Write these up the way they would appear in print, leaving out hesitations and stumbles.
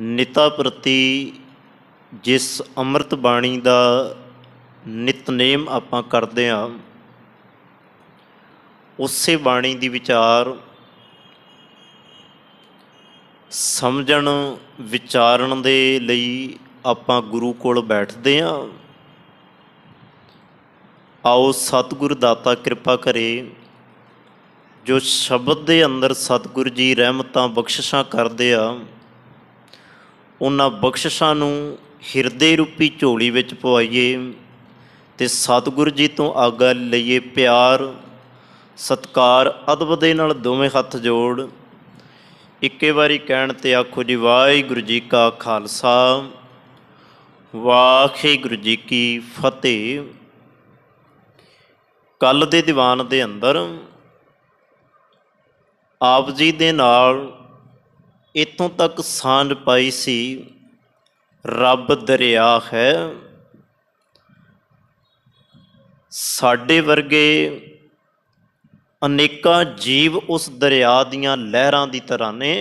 ਨਿਤਾ ਪ੍ਰਤੀ ਜਿਸ ਅੰਮ੍ਰਿਤ ਬਾਣੀ ਦਾ ਨਿਤਨੇਮ ਆਪਾਂ ਕਰਦੇ ਹਾਂ, ਉਸੇ ਬਾਣੀ ਦੀ ਵਿਚਾਰ ਸਮਝਣ ਵਿਚਾਰਨ ਦੇ ਲਈ ਆਪਾਂ ਗੁਰੂ ਕੋਲ ਬੈਠਦੇ ਹਾਂ। ਆਓ ਸਤਿਗੁਰ ਦਾਤਾ ਕਿਰਪਾ ਕਰੇ, ਜੋ ਸ਼ਬਦ ਦੇ ਅੰਦਰ ਸਤਿਗੁਰ ਜੀ ਰਹਿਮਤਾਂ ਬਖਸ਼ਿਸ਼ਾਂ ਕਰਦੇ ਆ, ਉਹਨਾਂ ਬਖਸ਼ਿਸ਼ਾਂ ਨੂੰ ਹਿਰਦੇ ਰੂਪੀ ਝੋਲੀ ਵਿੱਚ ਪਵਾਈਏ ਅਤੇ ਸਤਿਗੁਰ ਜੀ ਤੋਂ ਆਗਿਆ ਲਈਏ। ਪਿਆਰ ਸਤਿਕਾਰ ਅਦਬ ਦੇ ਨਾਲ ਦੋਵੇਂ ਹੱਥ ਜੋੜ ਇੱਕੇ ਵਾਰੀ ਕਹਿਣ 'ਤੇ ਆਖੋ ਜੀ, ਵਾਹਿਗੁਰੂ ਜੀ ਕਾ ਖਾਲਸਾ, ਵਾਹਿਗੁਰੂ ਜੀ ਕੀ ਫਤਿਹ। ਕੱਲ੍ਹ ਦੇ ਦੀਵਾਨ ਦੇ ਅੰਦਰ ਆਪ ਜੀ ਦੇ ਨਾਲ ਇੱਥੋਂ ਤੱਕ ਸਾਂਝ ਪਾਈ ਸੀ, ਰੱਬ ਦਰਿਆ ਹੈ। ਸਾਡੇ ਵਰਗੇ ਅਨੇਕਾਂ ਜੀਵ ਉਸ ਦਰਿਆ ਦੀਆਂ ਲਹਿਰਾਂ ਦੀ ਤਰ੍ਹਾਂ ਨੇ,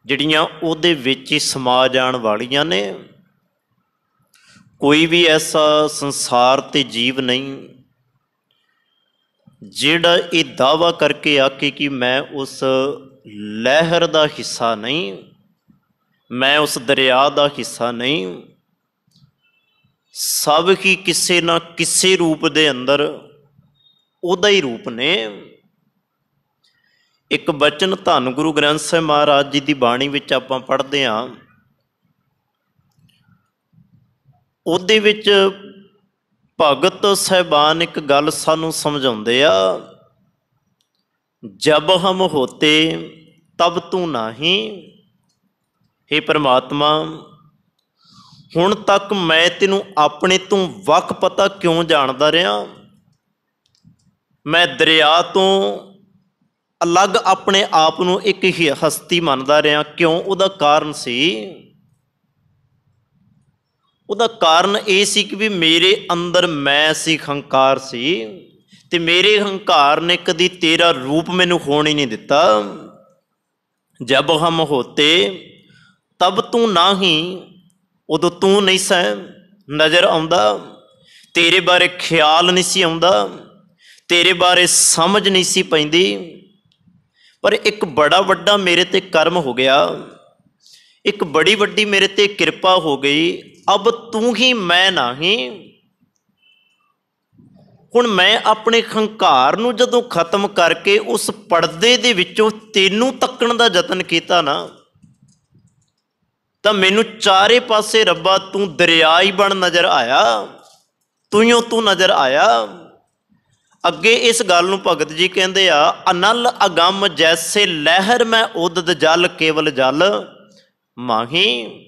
ਜਿਹੜੀਆਂ ਉਹਦੇ ਵਿੱਚ ਹੀ ਸਮਾ ਜਾਣ ਵਾਲੀਆਂ ਨੇ। ਕੋਈ ਵੀ ਐਸਾ ਸੰਸਾਰ 'ਤੇ ਜੀਵ ਨਹੀਂ ਜਿਹੜਾ ਇਹ ਦਾਅਵਾ ਕਰਕੇ ਆਖੇ ਕਿ ਮੈਂ ਉਸ ਲਹਿਰ ਦਾ ਹਿੱਸਾ ਨਹੀਂ, ਮੈਂ ਉਸ ਦਰਿਆ ਦਾ ਹਿੱਸਾ ਨਹੀਂ। ਸਭ ਹੀ ਕਿਸੇ ਨਾ ਕਿਸੇ ਰੂਪ ਦੇ ਅੰਦਰ ਉਹਦਾ ਹੀ ਰੂਪ ਨੇ। ਇੱਕ ਬਚਨ ਧੰਨ ਗੁਰੂ ਗ੍ਰੰਥ ਸਾਹਿਬ ਮਹਾਰਾਜ ਜੀ ਦੀ ਬਾਣੀ ਵਿੱਚ ਆਪਾਂ ਪੜ੍ਹਦੇ ਹਾਂ, ਉਹਦੇ ਵਿੱਚ ਭਗਤ ਸਾਹਿਬਾਨ ਇੱਕ ਗੱਲ ਸਾਨੂੰ ਸਮਝਾਉਂਦੇ ਆ, ਜਬ ਹਮ ਹੋਤੇ ਤਬ ਤੂੰ ਨਾਹੀਂ। ਹੇ ਪਰਮਾਤਮਾ, ਹੁਣ ਤੱਕ ਮੈਂ ਤੈਨੂੰ ਆਪਣੇ ਤੋਂ ਵੱਖ ਪਤਾ ਕਿਉਂ ਜਾਣਦਾ ਰਿਹਾ? ਮੈਂ ਦਰਿਆ ਤੋਂ ਅਲੱਗ ਆਪਣੇ ਆਪ ਨੂੰ ਇੱਕ ਹੀ ਹਸਤੀ ਮੰਨਦਾ ਰਿਹਾ। ਕਿਉਂ? ਉਹਦਾ ਕਾਰਨ ਸੀ, ਉਹਦਾ ਕਾਰਨ ਇਹ ਸੀ ਕਿ ਵੀ ਮੇਰੇ ਅੰਦਰ ਮੈਂ ਸੀ, ਹੰਕਾਰ ਸੀ, ਅਤੇ ਮੇਰੇ ਹੰਕਾਰ ਨੇ ਕਦੀ ਤੇਰਾ ਰੂਪ ਮੈਨੂੰ ਹੋਣ ਹੀ ਨਹੀਂ ਦਿੱਤਾ। ਜਬ ਹਮ ਹੋਤੇ ਤਬ ਤੂੰ ਨਾਹੀਂ, ਉਦੋਂ ਤੂੰ ਨਹੀਂ ਸੈਂ ਨਜ਼ਰ ਆਉਂਦਾ, ਤੇਰੇ ਬਾਰੇ ਖਿਆਲ ਨਹੀਂ ਸੀ ਆਉਂਦਾ, ਤੇਰੇ ਬਾਰੇ ਸਮਝ ਨਹੀਂ ਸੀ ਪੈਂਦੀ। ਪਰ ਇੱਕ ਬੜਾ ਵੱਡਾ ਮੇਰੇ 'ਤੇ ਕਰਮ ਹੋ ਗਿਆ, ਇੱਕ ਬੜੀ ਵੱਡੀ ਮੇਰੇ 'ਤੇ ਕਿਰਪਾ ਹੋ ਗਈ। ਅਬ ਤੂੰ ਹੀ ਮੈਂ ਨਹੀਂ। ਹੁਣ ਮੈਂ ਆਪਣੇ ਹੰਕਾਰ ਨੂੰ ਜਦੋਂ ਖਤਮ ਕਰਕੇ ਉਸ ਪਰਦੇ ਦੇ ਵਿੱਚੋਂ ਤੈਨੂੰ ਤੱਕਣ ਦਾ ਯਤਨ ਕੀਤਾ ਨਾ, ਤਾਂ ਮੈਨੂੰ ਚਾਰੇ ਪਾਸੇ ਰੱਬਾ ਤੂੰ ਦਰਿਆ ਹੀ ਬਣ ਨਜ਼ਰ ਆਇਆ, ਤੂੰ ਤੂੰ ਨਜ਼ਰ ਆਇਆ। ਅੱਗੇ ਇਸ ਗੱਲ ਨੂੰ ਭਗਤ ਜੀ ਕਹਿੰਦੇ ਆ, ਅਨਲ ਅਗੰਮ ਜੈਸੇ ਲਹਿਰ ਮੈਂ ਉਦਦ ਜਲ ਕੇਵਲ ਜਲ ਮਾਹੀ।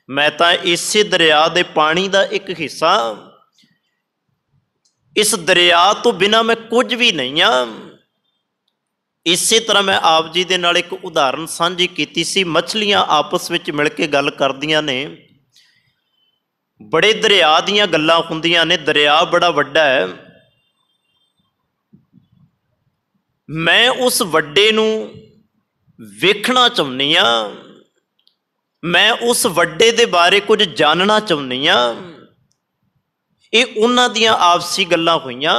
ਮੈਂ ਤਾਂ ਇਸੇ ਦਰਿਆ ਦੇ ਪਾਣੀ ਦਾ ਇੱਕ ਹਿੱਸਾ, ਇਸ ਦਰਿਆ ਤੋਂ ਬਿਨਾਂ ਮੈਂ ਕੁਝ ਵੀ ਨਹੀਂ ਹਾਂ। ਇਸੇ ਤਰ੍ਹਾਂ ਮੈਂ ਆਪ ਜੀ ਦੇ ਨਾਲ ਇੱਕ ਉਦਾਹਰਨ ਸਾਂਝੀ ਕੀਤੀ ਸੀ। ਮੱਛਲੀਆਂ ਆਪਸ ਵਿੱਚ ਮਿਲ ਕੇ ਗੱਲ ਕਰਦੀਆਂ ਨੇ, ਬੜੇ ਦਰਿਆ ਦੀਆਂ ਗੱਲਾਂ ਹੁੰਦੀਆਂ ਨੇ, ਦਰਿਆ ਬੜਾ ਵੱਡਾ ਹੈ। ਮੈਂ ਉਸ ਵੱਡੇ ਨੂੰ ਵੇਖਣਾ ਚਾਹੁੰਦੀ ਹਾਂ, ਮੈਂ ਉਸ ਵੱਡੇ ਦੇ ਬਾਰੇ ਕੁਝ ਜਾਣਨਾ ਚਾਹੁੰਦੀ ਹਾਂ। ਇਹ ਉਹਨਾਂ ਦੀਆਂ ਆਪਸੀ ਗੱਲਾਂ ਹੋਈਆਂ।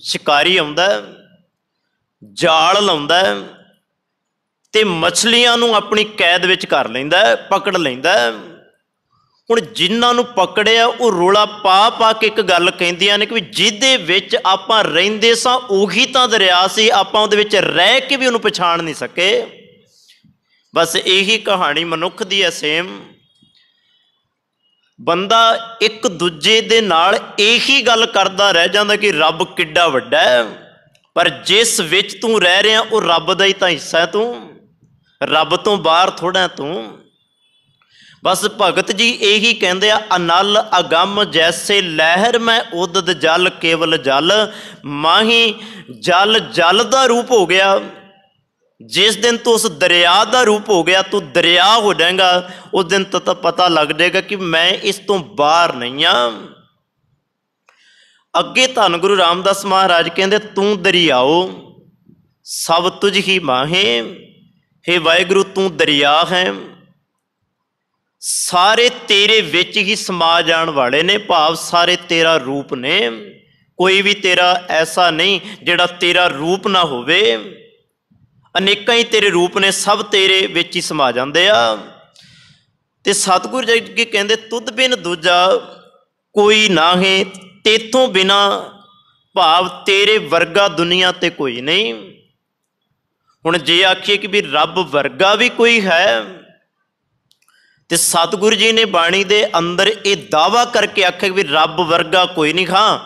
ਸ਼ਿਕਾਰੀ ਆਉਂਦਾ, ਜਾਲ ਲਾਉਂਦਾ ਅਤੇ ਮੱਛਲੀਆਂ ਨੂੰ ਆਪਣੀ ਕੈਦ ਵਿੱਚ ਕਰ ਲੈਂਦਾ, ਪਕੜ ਲੈਂਦਾ। ਹੁਣ ਜਿਨ੍ਹਾਂ ਨੂੰ ਪਕੜਿਆ ਉਹ ਰੌਲਾ ਪਾ ਪਾ ਕੇ ਇੱਕ ਗੱਲ ਕਹਿੰਦੀਆਂ ਨੇ ਕਿ ਵੀ ਜਿਹਦੇ ਵਿੱਚ ਆਪਾਂ ਰਹਿੰਦੇ ਸਾਂ ਉਹੀ ਤਾਂ ਦਰਿਆ ਸੀ, ਆਪਾਂ ਉਹਦੇ ਵਿੱਚ ਰਹਿ ਕੇ ਵੀ ਉਹਨੂੰ ਪਛਾਣ ਨਹੀਂ ਸਕੇ। ਬਸ ਇਹੀ ਕਹਾਣੀ ਮਨੁੱਖ ਦੀ ਹੈ ਸੇਮ। ਬੰਦਾ ਇੱਕ ਦੂਜੇ ਦੇ ਨਾਲ ਇਹੀ ਗੱਲ ਕਰਦਾ ਰਹਿ ਜਾਂਦਾ ਕਿ ਰੱਬ ਕਿੱਡਾ ਵੱਡਾ ਹੈ, ਪਰ ਜਿਸ ਵਿੱਚ ਤੂੰ ਰਹਿ ਰਿਹਾ ਉਹ ਰੱਬ ਦਾ ਹੀ ਤਾਂ ਹਿੱਸਾ ਹੈ। ਤੂੰ ਰੱਬ ਤੋਂ ਬਾਹਰ ਥੋੜ੍ਹਾ ਤੂੰ। ਬਸ ਭਗਤ ਜੀ ਇਹੀ ਕਹਿੰਦੇ ਆ, ਅਨਲ ਅਗੰਮ ਜੈਸੇ ਲਹਿਰ ਮੈਂ ਉਦਦ ਜਲ ਕੇਵਲ ਜਲ ਮਾਹੀ। ਜਲ ਜਲ ਦਾ ਰੂਪ ਹੋ ਗਿਆ। ਜਿਸ ਦਿਨ ਤੂੰ ਉਸ ਦਰਿਆ ਦਾ ਰੂਪ ਹੋ ਗਿਆ, ਤੂੰ ਦਰਿਆ ਹੋ ਜਾਏਗਾ, ਉਸ ਦਿਨ ਤਾਂ ਪਤਾ ਲੱਗ ਜਾਏਗਾ ਕਿ ਮੈਂ ਇਸ ਤੋਂ ਬਾਹਰ ਨਹੀਂ ਹਾਂ। ਅੱਗੇ ਧੰਨ ਗੁਰੂ ਰਾਮਦਾਸ ਮਹਾਰਾਜ ਕਹਿੰਦੇ, ਤੂੰ ਦਰਿਆਓ ਸਭ ਤੁਝ ਹੀ ਮਾਹੇ। हे वाहिगुरु तू दरिया है, ਸਾਰੇ ਤੇਰੇ ਵਿੱਚ ਹੀ ਸਮਾ ਜਾਣ ਵਾਲੇ ਨੇ, ਭਾਵ ਸਾਰੇ ਤੇਰਾ ਰੂਪ ਨੇ। ਕੋਈ ਵੀ ਤੇਰਾ ਐਸਾ ਨਹੀਂ ਜਿਹੜਾ ਤੇਰਾ ਰੂਪ ਨਾ ਹੋਵੇ। ਅਨੇਕਾਂ ਹੀ ਤੇਰੇ ਰੂਪ ਨੇ, ਸਭ ਤੇਰੇ ਵਿੱਚ ਹੀ ਸਮਾ ਜਾਂਦੇ ਆ। ਤੇ ਸਤਿਗੁਰ ਜੀ ਅੱਗੇ ਕਹਿੰਦੇ ਤੁਧ ਬਿਨ ਦੂਜਾ ਕੋਈ ਨਾਹੀਂ, ਤੇਥੋਂ ਬਿਨਾ, ਭਾਵ ਤੇਰੇ ਵਰਗਾ ਦੁਨੀਆ ਤੇ ਕੋਈ ਨਹੀਂ। ਹੁਣ ਜੇ ਆਖੀਏ ਕਿ ਵੀ ਰੱਬ ਵਰਗਾ ਵੀ ਕੋਈ ਹੈ, ਤੇ ਸਤਿਗੁਰੂ ਜੀ ਨੇ ਬਾਣੀ ਦੇ ਅੰਦਰ ਇਹ ਦਾਅਵਾ ਕਰਕੇ ਆਖਿਆ ਕਿ ਵੀ ਰੱਬ ਵਰਗਾ ਕੋਈ ਨਹੀਂ। ਹਾਂ,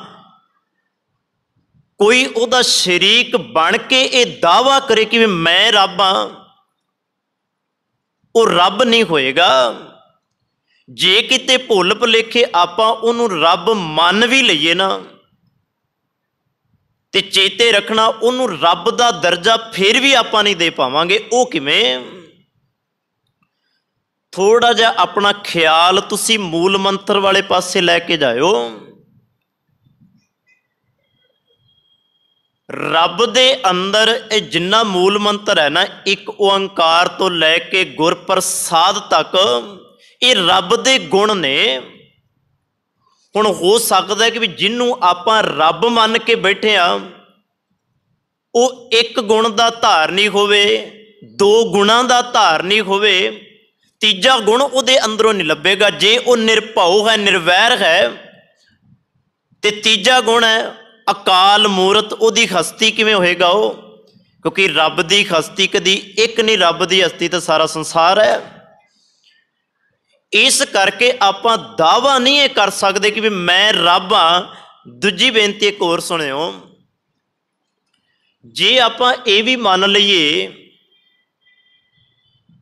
ਕੋਈ ਉਹਦਾ ਸ਼ਰੀਕ ਬਣ ਕੇ ਇਹ ਦਾਅਵਾ ਕਰੇ ਕਿ ਵੀ ਮੈਂ ਰੱਬ ਹਾਂ, ਉਹ ਰੱਬ ਨਹੀਂ ਹੋਏਗਾ। ਜੇ ਕਿਤੇ ਭੁੱਲ ਭੁਲੇਖੇ ਆਪਾਂ ਉਹਨੂੰ ਰੱਬ ਮੰਨ ਵੀ ਲਈਏ ਨਾ, ਤੇ ਚੇਤੇ ਰੱਖਣਾ ਉਹਨੂੰ ਰੱਬ ਦਾ ਦਰਜਾ ਫਿਰ ਵੀ ਆਪਾਂ ਨਹੀਂ ਦੇ ਪਾਵਾਂਗੇ। ਉਹ ਕਿਵੇਂ? ਥੋੜਾ ਜਿਹਾ ਆਪਣਾ ਖਿਆਲ ਤੁਸੀਂ ਮੂਲ ਮੰਤਰ ਵਾਲੇ ਪਾਸੇ ਲੈ ਕੇ ਜਾਇਓ। ਰੱਬ ਦੇ ਅੰਦਰ ਇਹ ਜਿੰਨਾ ਮੂਲ ਮੰਤਰ ਹੈ ਨਾ, ਇੱਕ ਓੰਕਾਰ ਤੋਂ ਲੈ ਕੇ ਗੁਰਪ੍ਰਸਾਦ ਤੱਕ, ਇਹ ਰੱਬ ਦੇ ਗੁਣ ਨੇ। ਹੁਣ ਹੋ ਸਕਦਾ ਕਿ ਵੀ ਜਿਹਨੂੰ ਆਪਾਂ ਰੱਬ ਮੰਨ ਕੇ ਬੈਠੇ ਆ, ਉਹ ਇੱਕ ਗੁਣ ਦਾ ਧਾਰਨੀ ਹੋਵੇ, ਦੋ ਗੁਣਾਂ ਦਾ ਧਾਰਨੀ ਹੋਵੇ, ਤੀਜਾ ਗੁਣ ਉਹਦੇ ਅੰਦਰੋਂ ਨਹੀਂ ਲੱਭੇਗਾ। ਜੇ ਉਹ ਨਿਰਭਉ ਹੈ, ਨਿਰਵੈਰ ਹੈ, ਤੇ ਤੀਜਾ ਗੁਣ ਹੈ ਅਕਾਲ ਮੂਰਤ, ਉਹਦੀ ਹਸਤੀ ਕਿਵੇਂ ਹੋਏਗਾ ਉਹ? ਕਿਉਂਕਿ ਰੱਬ ਦੀ ਹਸਤੀ ਕਦੀ ਇੱਕ ਨਹੀਂ, ਰੱਬ ਦੀ ਹਸਤੀ ਤਾਂ ਸਾਰਾ ਸੰਸਾਰ ਹੈ। ਇਸ ਕਰਕੇ ਆਪਾਂ ਦਾਅਵਾ ਨਹੀਂ ਇਹ ਕਰ ਸਕਦੇ ਕਿ ਵੀ ਮੈਂ ਰੱਬ ਹਾਂ। ਦੂਜੀ ਬੇਨਤੀ ਇੱਕ ਹੋਰ ਸੁਣਿਓ, ਜੇ ਆਪਾਂ ਇਹ ਵੀ ਮੰਨ ਲਈਏ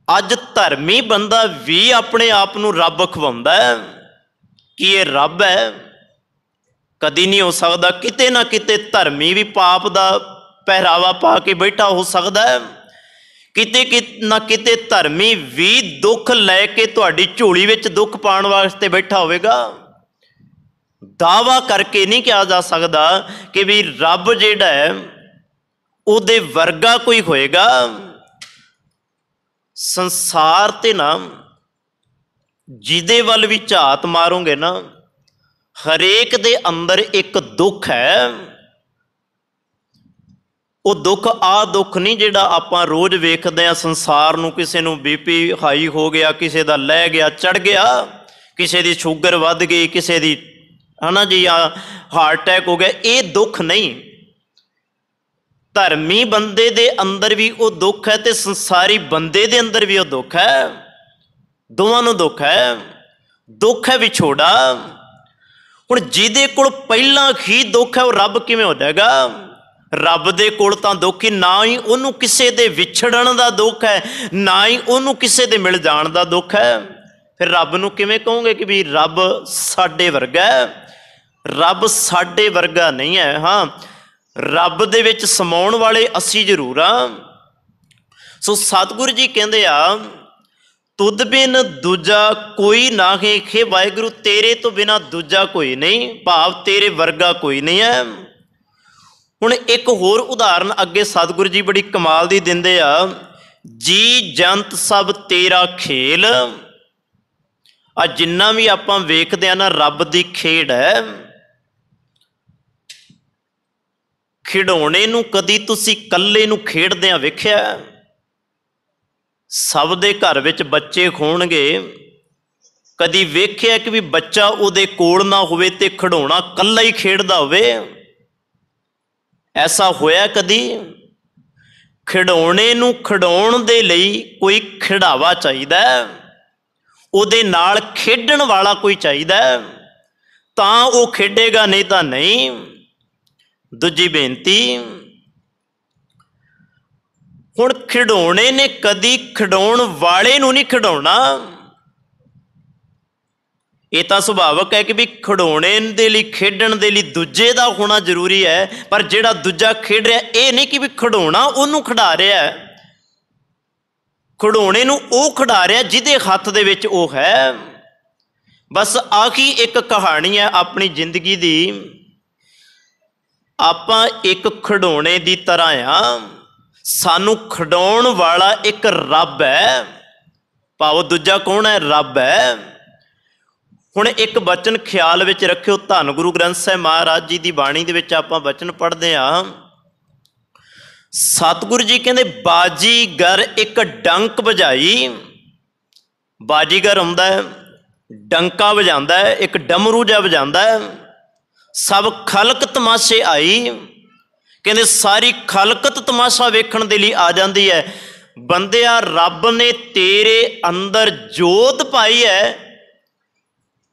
ਅੱਜ ਧਰਮੀ ਬੰਦਾ ਵੀ ਆਪਣੇ ਆਪ ਨੂੰ ਰੱਬ ਖਵਾਉਂਦਾ ਹੈ ਕਿ ਇਹ ਰੱਬ ਹੈ, ਕਦੀ ਨਹੀਂ ਹੋ ਸਕਦਾ। ਕਿਤੇ ਨਾ ਕਿਤੇ ਧਰਮੀ ਵੀ ਪਾਪ ਦਾ ਪਹਿਰਾਵਾ ਪਾ ਕੇ ਬੈਠਾ ਹੋ ਸਕਦਾ ਹੈ। ਕਿਤੇ ਨਾ ਕਿਤੇ ਧਰਮੀ ਵੀ ਦੁੱਖ ਲੈ ਕੇ ਤੁਹਾਡੀ ਝੋਲੀ ਵਿੱਚ ਦੁੱਖ ਪਾਉਣ ਵਾਸਤੇ ਬੈਠਾ ਹੋਵੇਗਾ। ਦਾਅਵਾ ਕਰਕੇ ਨਹੀਂ ਕਿਹਾ ਜਾ ਸਕਦਾ ਕਿ ਵੀ ਰੱਬ ਜਿਹੜਾ ਹੈ ਉਹਦੇ ਵਰਗਾ ਕੋਈ ਹੋਏਗਾ। ਸੰਸਾਰ ਤੇ ਨਾ ਜਿਹਦੇ ਵੱਲ ਵੀ ਝਾਤ ਮਾਰੋਗੇ ਨਾ, ਹਰੇਕ ਦੇ ਅੰਦਰ ਇੱਕ ਦੁੱਖ ਹੈ। ਉਹ ਦੁੱਖ ਆਹ ਦੁੱਖ ਨਹੀਂ ਜਿਹੜਾ ਆਪਾਂ ਰੋਜ਼ ਵੇਖਦੇ ਹਾਂ ਸੰਸਾਰ ਨੂੰ। ਕਿਸੇ ਨੂੰ BP ਹਾਈ ਹੋ ਗਿਆ, ਕਿਸੇ ਦਾ ਲੈ ਗਿਆ, ਚੜ ਗਿਆ, ਕਿਸੇ ਦੀ ਸ਼ੂਗਰ ਵੱਧ ਗਈ, ਕਿਸੇ ਦੀ ਹਨਾ ਜੀ ਹਾਰਟ ਅਟੈਕ ਹੋ ਗਿਆ। ਇਹ ਦੁੱਖ ਨਹੀਂ। ਧਰਮੀ ਬੰਦੇ ਦੇ ਅੰਦਰ ਵੀ ਉਹ ਦੁੱਖ ਹੈ, ਤੇ ਸੰਸਾਰੀ ਬੰਦੇ ਦੇ ਅੰਦਰ ਵੀ ਉਹ ਦੁੱਖ ਹੈ। ਦੋਵਾਂ ਨੂੰ ਦੁੱਖ ਹੈ। ਦੁੱਖ ਹੈ ਵਿਛੋੜਾ। ਹੁਣ ਜਿਹਦੇ ਕੋਲ ਪਹਿਲਾਂ ਹੀ ਦੁੱਖ ਹੈ, ਉਹ ਰੱਬ ਕਿਵੇਂ ਹੋ ਜਾਏਗਾ? ਰੱਬ ਦੇ ਕੋਲ ਤਾਂ ਦੁੱਖ ਹੀ ਨਾ ਹੀ ਉਹਨੂੰ ਕਿਸੇ ਦੇ ਵਿਛੜਨ ਦਾ ਦੁੱਖ ਹੈ, ਨਾ ਹੀ ਉਹਨੂੰ ਕਿਸੇ ਦੇ ਮਿਲ ਜਾਣ ਦਾ ਦੁੱਖ ਹੈ। ਫਿਰ ਰੱਬ ਨੂੰ ਕਿਵੇਂ ਕਹੋਗੇ ਕਿ ਵੀ ਰੱਬ ਸਾਡੇ ਵਰਗਾ ਹੈ? ਰੱਬ ਸਾਡੇ ਵਰਗਾ ਨਹੀਂ ਹੈ। ਹਾਂ, ਰੱਬ ਦੇ ਵਿੱਚ ਸਮਾਉਣ ਵਾਲੇ ਅਸੀਂ ਜ਼ਰੂਰ ਹਾਂ। ਸੋ ਸਤਿਗੁਰੂ ਜੀ ਕਹਿੰਦੇ ਆ ਤੁਧ ਬਿਨ ਦੂਜਾ ਕੋਈ ਨਾਹੀਂ, ਖੇ ਵਾਹਿਗੁਰੂ ਤੇਰੇ ਤੋਂ ਬਿਨਾਂ ਦੂਜਾ ਕੋਈ ਨਹੀਂ, ਭਾਵ ਤੇਰੇ ਵਰਗਾ ਕੋਈ ਨਹੀਂ ਹੈ। ਹੁਣ ਇੱਕ ਹੋਰ ਉਦਾਹਰਨ ਅੱਗੇ ਸਤਿਗੁਰੂ ਜੀ ਬੜੀ ਕਮਾਲ ਦੀ ਦਿੰਦੇ ਆ, ਜੀ ਜੰਤ ਸਭ ਤੇਰਾ ਖੇਲ। ਆ ਜਿੰਨਾ ਵੀ ਆਪਾਂ ਵੇਖਦੇ ਆ ਨਾ, ਰੱਬ ਦੀ ਖੇਡ ਹੈ। ਖਿਡੌਣੇ ਨੂੰ ਕਦੀ ਤੁਸੀਂ ਇਕੱਲੇ ਨੂੰ ਖੇਡਦਿਆਂ ਵੇਖਿਆ? ਸਭ ਦੇ ਘਰ ਵਿੱਚ ਬੱਚੇ ਹੋਣਗੇ, ਕਦੀ ਵੇਖਿਆ ਕਿ ਵੀ ਬੱਚਾ ਉਹਦੇ ਕੋਲ ਨਾ ਹੋਵੇ ਤੇ ਖਿਡੌਣਾ ਇਕੱਲਾ ਹੀ ਖੇਡਦਾ ਹੋਵੇ? ਐਸਾ ਹੋਇਆ ਕਦੀ? ਖਿਡੌਣੇ ਨੂੰ ਖਿਡਾਉਣ ਦੇ ਲਈ ਕੋਈ ਖਿਡਾਵਾ ਚਾਹੀਦਾ, ਉਹਦੇ ਨਾਲ ਖੇਡਣ ਵਾਲਾ ਕੋਈ ਚਾਹੀਦਾ, ਤਾਂ ਉਹ ਖੇਡੇਗਾ, ਨਹੀਂ ਤਾਂ ਨਹੀਂ। ਦੂਜੀ ਬੇਨਤੀ, ਹੁਣ ਖਿਡੌਣੇ ਨੇ ਕਦੀ ਖਿਡਾਉਣ ਵਾਲੇ ਨੂੰ ਨਹੀਂ ਖਿਡਾਉਣਾ। ਇਹ ਤਾਂ ਸੁਭਾਵਿਕ ਹੈ ਕਿ ਵੀ ਖਿਡੌਣੇ ਦੇ ਲਈ, ਖੇਡਣ ਦੇ ਲਈ ਦੂਜੇ ਦਾ ਹੋਣਾ ਜ਼ਰੂਰੀ ਹੈ। ਪਰ ਜਿਹੜਾ ਦੂਜਾ ਖੇਡ ਰਿਹਾ, ਇਹ ਨਹੀਂ ਕਿ ਵੀ ਖਿਡੌਣਾ ਉਹਨੂੰ ਖਿਡਾ ਰਿਹਾ। ਖਿਡੌਣੇ ਨੂੰ ਉਹ ਖਿਡਾ ਰਿਹਾ ਜਿਹਦੇ ਹੱਥ ਦੇ ਵਿੱਚ ਉਹ ਹੈ। ਬਸ ਆਹੀ ਇੱਕ ਕਹਾਣੀ ਹੈ ਆਪਣੀ ਜ਼ਿੰਦਗੀ ਦੀ। ਆਪਾਂ ਇੱਕ ਖਿਡੌਣੇ ਦੀ ਤਰ੍ਹਾਂ ਆ, ਸਾਨੂੰ ਖਿਡਾਉਣ ਵਾਲਾ ਇੱਕ ਰੱਬ ਹੈ। ਭਾਵ ਦੂਜਾ ਕੌਣ ਹੈ? ਰੱਬ ਹੈ। ਹੁਣ ਇੱਕ ਬਚਨ ਖਿਆਲ ਵਿੱਚ ਰੱਖਿਓ, ਧੰਨ ਗੁਰੂ ਗ੍ਰੰਥ ਸਾਹਿਬ ਮਹਾਰਾਜ ਜੀ ਦੀ ਬਾਣੀ ਦੇ ਵਿੱਚ ਆਪਾਂ ਬਚਨ ਪੜ੍ਹਦੇ ਹਾਂ। ਸਤਿਗੁਰੂ ਜੀ ਕਹਿੰਦੇ ਬਾਜੀਗਰ ਇੱਕ ਡੰਕ ਵਜਾਈ। ਬਾਜੀਗਰ ਹੁੰਦਾ ਹੈ, ਡੰਕਾ ਵਜਾਉਂਦਾ ਹੈ, ਇੱਕ ਡਮਰੂ ਜਿਹਾ ਵਜਾਉਂਦਾ ਹੈ। ਸਭ ਖਲਕ ਤਮਾਸ਼ੇ ਆਈ। ਕਹਿੰਦੇ ਸਾਰੀ ਖਲਕਤ ਤਮਾਸ਼ਾ ਵੇਖਣ ਦੇ ਲਈ ਆ ਜਾਂਦੀ ਹੈ। ਬੰਦਿਆ ਰੱਬ ਨੇ ਤੇਰੇ ਅੰਦਰ ਜੋਤ ਪਾਈ ਹੈ।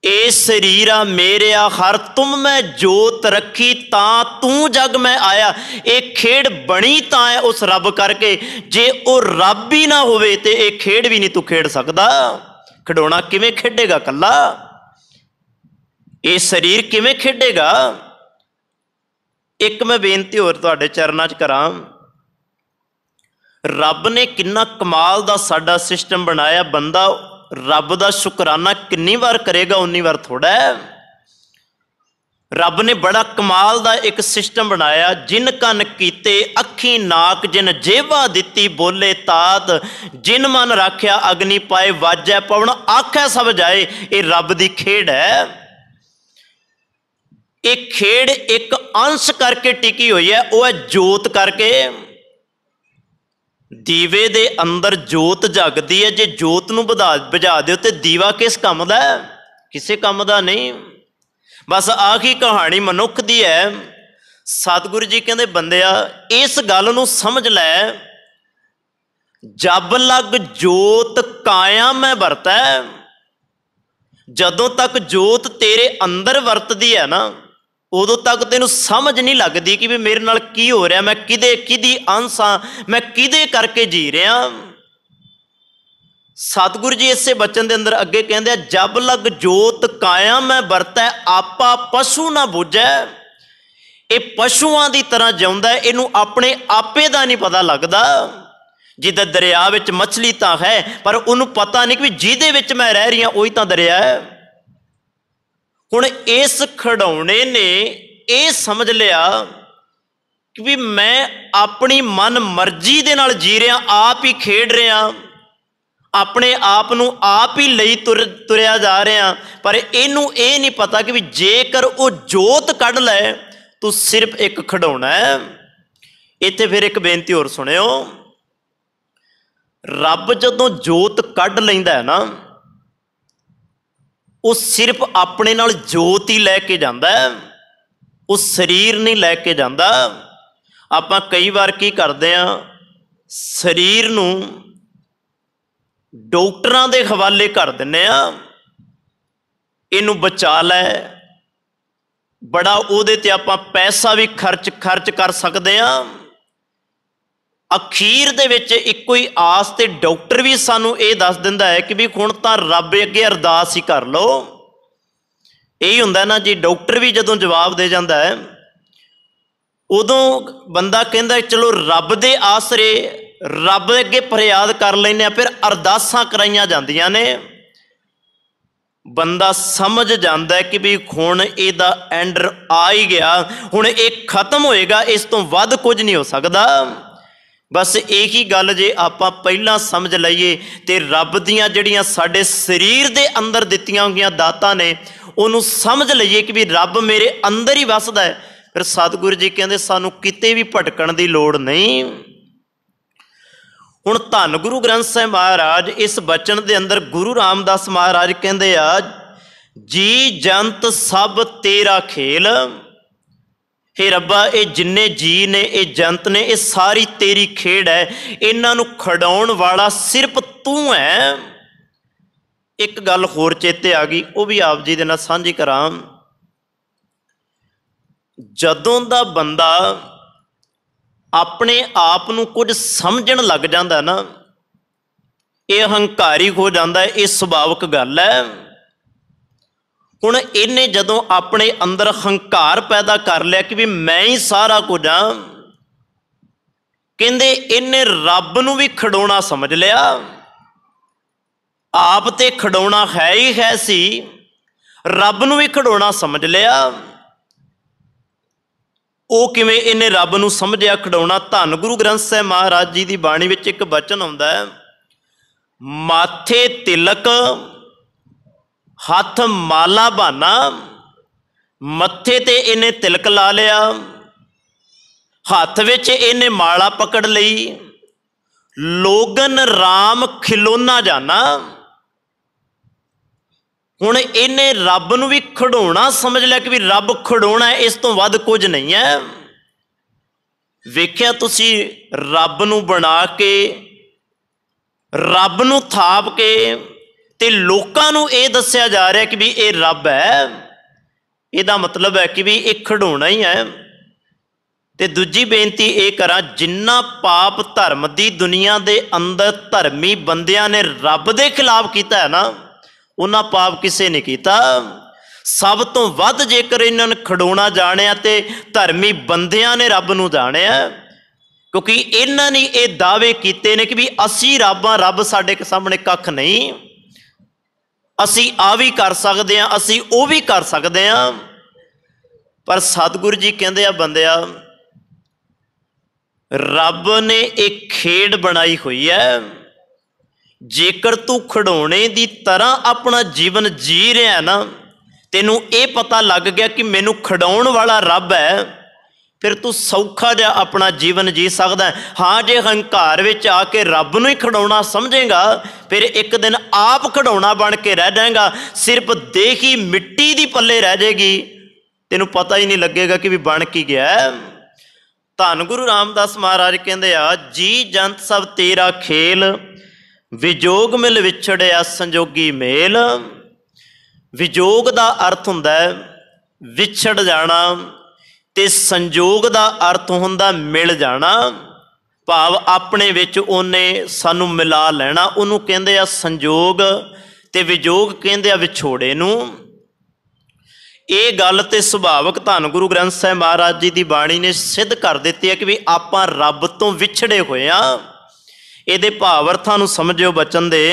ਏ ਸਰੀਰਾ ਮੇਰਿਆ ਹਰ ਤੁਮ ਮੈਂ ਜੋਤ ਰੱਖੀ, ਤਾਂ ਤੂੰ ਜਗ ਮੈਂ ਆਇਆ। ਇਹ ਖੇਡ ਬਣੀ ਤਾਂ ਹੈ ਉਸ ਰੱਬ ਕਰਕੇ। ਜੇ ਉਹ ਰੱਬ ਹੀ ਨਾ ਹੋਵੇ ਤੇ ਇਹ ਖੇਡ ਵੀ ਨਹੀਂ ਤੂੰ ਖੇਡ ਸਕਦਾ। ਖਿਡੌਣਾ ਕਿਵੇਂ ਖੇਡੇਗਾ ਕੱਲਾ? ਇਹ ਸਰੀਰ ਕਿਵੇਂ ਖੇਡੇਗਾ? ਇੱਕ ਮੈਂ ਬੇਨਤੀ ਹੋਰ ਤੁਹਾਡੇ ਚਰਨਾਂ 'ਚ ਕਰਾਂ। ਰੱਬ ਨੇ ਕਿੰਨਾ ਕਮਾਲ ਦਾ ਸਾਡਾ ਸਿਸਟਮ ਬਣਾਇਆ। ਬੰਦਾ ਰੱਬ ਦਾ ਸ਼ੁਕਰਾਨਾ ਕਿੰਨੀ ਵਾਰ ਕਰੇਗਾ, ਉਨੀ ਵਾਰ ਥੋੜ੍ਹਾ ਹੈ। ਰੱਬ ਨੇ ਬੜਾ ਕਮਾਲ ਦਾ ਇੱਕ ਸਿਸਟਮ ਬਣਾਇਆ। ਜਿਨ ਕੰਨ ਕੀਤੇ ਅੱਖੀ ਨਾਕ, ਜਿਨ ਜੇਵਾ ਦਿੱਤੀ ਬੋਲੇ ਤਾਤ, ਜਿਨ ਮਨ ਰਾਖਿਆ ਅਗਨੀ ਪਾਏ, ਵਾਜੈ ਪਵਨ ਆਖੈ ਸਭ ਜਾਏ। ਇਹ ਰੱਬ ਦੀ ਖੇਡ ਹੈ। ਇਹ ਖੇਡ ਇੱਕ ਅੰਸ਼ ਕਰਕੇ ਟਿਕੀ ਹੋਈ ਹੈ, ਉਹ ਹੈ ਜੋਤ ਕਰਕੇ। ਦੀਵੇ ਦੇ ਅੰਦਰ ਜੋਤ ਜਗਦੀ ਹੈ। ਜੇ ਜੋਤ ਨੂੰ ਬੁਝਾ ਦਿਓ ਤੇ ਦੀਵਾ ਕਿਸ ਕੰਮ ਦਾ? ਕਿਸੇ ਕੰਮ ਦਾ ਨਹੀਂ। ਬਸ ਆਖੀ ਕਹਾਣੀ ਮਨੁੱਖ ਦੀ ਹੈ। ਸਤਿਗੁਰੂ ਜੀ ਕਹਿੰਦੇ ਬੰਦਿਆ ਇਸ ਗੱਲ ਨੂੰ ਸਮਝ ਲੈ, ਜਬ ਲਗ ਜੋਤ ਕਾਇਆ ਮੈਂ ਵਰਤੈ। ਜਦੋਂ ਤੱਕ ਜੋਤ ਤੇਰੇ ਅੰਦਰ ਵਰਤਦੀ ਹੈ ਨਾ, ਉਦੋਂ ਤੱਕ ਤੈਨੂੰ ਸਮਝ ਨਹੀਂ ਲੱਗਦੀ ਕਿ ਵੀ ਮੇਰੇ ਨਾਲ ਕੀ ਹੋ ਰਿਹਾ, ਮੈਂ ਕਿਹਦੀ ਅੰਸ਼ ਹਾਂ, ਮੈਂ ਕਿਹਦੇ ਕਰਕੇ ਜੀ ਰਿਹਾ। ਸਤਿਗੁਰੂ ਜੀ ਇਸੇ ਬਚਨ ਦੇ ਅੰਦਰ ਅੱਗੇ ਕਹਿੰਦੇ ਆ, ਜਬ ਲਗ ਜੋਤ ਕਾਇਆ ਮੈਂ ਵਰਤੈ, ਆਪਾ ਪਸ਼ੂ ਨਾ ਬੁੱਝੈ। ਇਹ ਪਸ਼ੂਆਂ ਦੀ ਤਰ੍ਹਾਂ ਜਿਉਂਦਾ, ਇਹਨੂੰ ਆਪਣੇ ਆਪੇ ਦਾ ਨਹੀਂ ਪਤਾ ਲੱਗਦਾ। ਜਿੱਦਾਂ ਦਰਿਆ ਵਿੱਚ ਮੱਛਲੀ ਤਾਂ ਹੈ, ਪਰ ਉਹਨੂੰ ਪਤਾ ਨਹੀਂ ਕਿ ਜਿਹਦੇ ਵਿੱਚ ਮੈਂ ਰਹਿ ਰਹੀ ਹਾਂ ਉਹੀ ਤਾਂ ਦਰਿਆ ਹੈ। ਹੁਣ ਇਸ ਖਿਡੌਣੇ ਨੇ ਇਹ ਸਮਝ ਲਿਆ ਕਿ ਵੀ ਮੈਂ ਆਪਣੀ ਮਨ ਮਰਜ਼ੀ ਦੇ ਨਾਲ ਜੀ ਰਿਹਾ, ਆਪ ਹੀ ਖੇਡ ਰਿਹਾ, ਆਪਣੇ ਆਪ ਨੂੰ ਆਪ ਹੀ ਲਈ ਤੁਰਿਆ ਜਾ ਰਿਹਾ। ਪਰ ਇਹਨੂੰ ਇਹ ਨਹੀਂ ਪਤਾ ਕਿ ਵੀ ਜੇਕਰ ਉਹ ਜੋਤ ਕੱਢ ਲੈ ਤੂੰ ਸਿਰਫ ਇੱਕ ਖਿਡੌਣਾ ਹੈ। ਇੱਥੇ ਫਿਰ ਇੱਕ ਬੇਨਤੀ ਹੋਰ ਸੁਣਿਓ। ਰੱਬ ਜਦੋਂ ਜੋਤ ਕੱਢ ਲੈਂਦਾ ਹੈ ਨਾ, ਉਹ ਸਿਰਫ ਆਪਣੇ ਨਾਲ ਜੋਤ ਹੀ ਲੈ ਕੇ ਜਾਂਦਾ, ਉਹ ਸਰੀਰ ਨਹੀਂ ਲੈ ਕੇ ਜਾਂਦਾ। ਆਪਾਂ ਕਈ ਵਾਰ ਕੀ ਕਰਦੇ ਹਾਂ, ਸਰੀਰ ਨੂੰ ਡਾਕਟਰਾਂ ਦੇ ਹਵਾਲੇ ਕਰ ਦਿੰਦੇ ਹਾਂ। ਇਹਨੂੰ ਬਚਾ ਲੈ, ਬੜਾ ਉਹਦੇ ਤੇ ਆਪਾਂ ਪੈਸਾ ਵੀ ਖਰਚ ਕਰ ਸਕਦੇ ਹਾਂ। ਅਖੀਰ ਦੇ ਵਿੱਚ ਇੱਕੋ ਹੀ ਆਸ ਤੇ ਡਾਕਟਰ ਵੀ ਸਾਨੂੰ ਇਹ ਦੱਸ ਦਿੰਦਾ ਹੈ ਕਿ ਵੀ ਹੁਣ ਤਾਂ ਰੱਬ ਅੱਗੇ ਅਰਦਾਸ ਹੀ ਕਰ ਲਓ। ਇਹੀ ਹੁੰਦਾ ਨਾ ਜੀ, ਡਾਕਟਰ ਵੀ ਜਦੋਂ ਜਵਾਬ ਦੇ ਜਾਂਦਾ ਹੈ ਉਦੋਂ ਬੰਦਾ ਕਹਿੰਦਾ ਚਲੋ ਰੱਬ ਦੇ ਆਸਰੇ ਰੱਬ ਅੱਗੇ ਫਰਿਆਦ ਕਰ ਲੈਂਦੇ ਆ। ਫਿਰ ਅਰਦਾਸਾਂ ਕਰਾਈਆਂ ਜਾਂਦੀਆਂ ਨੇ। ਬੰਦਾ ਸਮਝ ਜਾਂਦਾ ਕਿ ਵੀ ਹੁਣ ਇਹਦਾ ਐਂਡ ਆ ਹੀ ਗਿਆ, ਹੁਣ ਇਹ ਖਤਮ ਹੋਏਗਾ, ਇਸ ਤੋਂ ਵੱਧ ਕੁਝ ਨਹੀਂ ਹੋ ਸਕਦਾ। ਬਸ ਇਹੀ ਗੱਲ ਜੇ ਆਪਾਂ ਪਹਿਲਾਂ ਸਮਝ ਲਈਏ ਤੇ ਰੱਬ ਦੀਆਂ ਜਿਹੜੀਆਂ ਸਾਡੇ ਸਰੀਰ ਦੇ ਅੰਦਰ ਦਿੱਤੀਆਂ ਹੋਈਆਂ ਦਾਤਾਂ ਨੇ ਉਹਨੂੰ ਸਮਝ ਲਈਏ ਕਿ ਵੀ ਰੱਬ ਮੇਰੇ ਅੰਦਰ ਹੀ ਵਸਦਾ ਹੈ, ਫਿਰ ਸਤਿਗੁਰੂ ਜੀ ਕਹਿੰਦੇ ਸਾਨੂੰ ਕਿਤੇ ਵੀ ਭਟਕਣ ਦੀ ਲੋੜ ਨਹੀਂ। ਹੁਣ ਧੰਨ ਗੁਰੂ ਗ੍ਰੰਥ ਸਾਹਿਬ ਮਹਾਰਾਜ ਇਸ ਬਚਨ ਦੇ ਅੰਦਰ ਗੁਰੂ ਰਾਮਦਾਸ ਮਹਾਰਾਜ ਕਹਿੰਦੇ ਆ, ਜੀ ਜੰਤ ਸਭ ਤੇਰਾ ਖੇਲ। ਹੇ ਰੱਬਾ, ਇਹ ਜਿੰਨੇ ਜੀ ਨੇ, ਇਹ ਜੰਤ ਨੇ, ਇਹ ਸਾਰੀ ਤੇਰੀ ਖੇਡ ਹੈ। ਇਹਨਾਂ ਨੂੰ ਖਿਡਾਉਣ ਵਾਲਾ ਸਿਰਫ ਤੂੰ ਹੈ। ਇੱਕ ਗੱਲ ਹੋਰ ਚੇਤੇ ਆ ਗਈ, ਉਹ ਵੀ ਆਪ ਜੀ ਦੇ ਨਾਲ ਸਾਂਝੀ ਕਰਾਂ। ਜਦੋਂ ਦਾ ਬੰਦਾ ਆਪਣੇ ਆਪ ਨੂੰ ਕੁਝ ਸਮਝਣ ਲੱਗ ਜਾਂਦਾ ਨਾ, ਇਹ ਹੰਕਾਰੀ ਹੋ ਜਾਂਦਾ, ਇਹ ਸੁਭਾਵਿਕ ਗੱਲ ਹੈ। ਹੁਣ ਇਹਨੇ ਜਦੋਂ ਆਪਣੇ ਅੰਦਰ ਹੰਕਾਰ ਪੈਦਾ ਕਰ ਲਿਆ ਕਿ ਵੀ ਮੈਂ ਹੀ ਸਾਰਾ ਕੁਝ ਹਾਂ, ਕਹਿੰਦੇ ਇਹਨੇ ਰੱਬ ਨੂੰ ਵੀ ਖਿਡੌਣਾ ਸਮਝ ਲਿਆ। ਆਪ ਤੇ ਖਿਡੌਣਾ ਹੈ ਹੀ ਹੈ ਸੀ, ਰੱਬ ਨੂੰ ਵੀ ਖਿਡੌਣਾ ਸਮਝ ਲਿਆ। ਉਹ ਕਿਵੇਂ ਇਹਨੇ ਰੱਬ ਨੂੰ ਸਮਝਿਆ ਖਿਡੌਣਾ? ਧੰਨ ਗੁਰੂ ਗ੍ਰੰਥ ਸਾਹਿਬ ਮਹਾਰਾਜ ਜੀ ਦੀ ਬਾਣੀ ਵਿੱਚ ਇੱਕ ਬਚਨ ਆਉਂਦਾ ਹੈ, माथे तिलक, हथ माला बहाना। मत्थे ते इन्हें तिलक ला लिया, हथ विच इन्हें माला पकड़ लई। लोगन राम खिलौना जाना। हुण इन्हें रब नूं भी खिडौना समझ लिया कि भी रब खिडौना है, इस तो वध कुछ नहीं है। वेख्या तुसी रब नूं बना के, रब नूं थाप के ते लोकां नूं ये दस्सिया जा रहा कि भी ये रब है। इहदा मतलब है कि भी ये खिडौना ही है। ते दूजी बेनती ये करा, जिन्ना पाप धर्म की दुनिया के अंदर धर्मी बंदियां ने रब के खिलाफ किया है ना, उन्हां पाप किसे नहीं किया। सब तो वध जेकर इन्होंने खिडौना जानिया ते धर्मी बंदियां ने रब नूं जानिया, क्योंकि इन्होंने ये दावे किए ने कि भी असी रब हाँ, रब साडे सामने कख नहीं, असी आ भी कर सकते हैं, असी वो भी कर सकते हैं। पर सतगुरु जी कहते हैं, बंदिया रब ने एक खेड बनाई हुई है। जेकर तू खिडौने की तरह अपना जीवन जी रहा है ना, तेनू ये पता लग गया कि मैनू खिडाउण वाला रब है, फिर तू सौखा जिहा अपना जीवन जी सकदा है। हाँ, जे हंकार विच आके रब नूं ही खिडौना समझेगा, फिर एक दिन आप खिडौना बन के रह जाएगा। सिर्फ देह ही मिट्टी दी पल्ले रह जाएगी, तेनू पता ही नहीं लगेगा कि भी बन की गया है। धन गुरु रामदास महाराज कहते आ, जी जंत सब तेरा खेल, विजोग मिल विछड़िया संजोगी मेल। विजोग का अर्थ हुंदा है विछड़ जाना, ते संजोग का अर्थ हुंदा मिल जाना। भाव अपने विच ओने सानू मिला लेना, उन्हों कहते आ संजोग, ते विजोग कहते आ विछोड़े नूं। ये गल तो सुभावक धन गुरु ग्रंथ साहिब महाराज जी की बाणी ने सिद्ध कर दी है कि भी आपां रब तो विछड़े हुए हाँ। ये भावर्थां नूं समझियो बचन दे।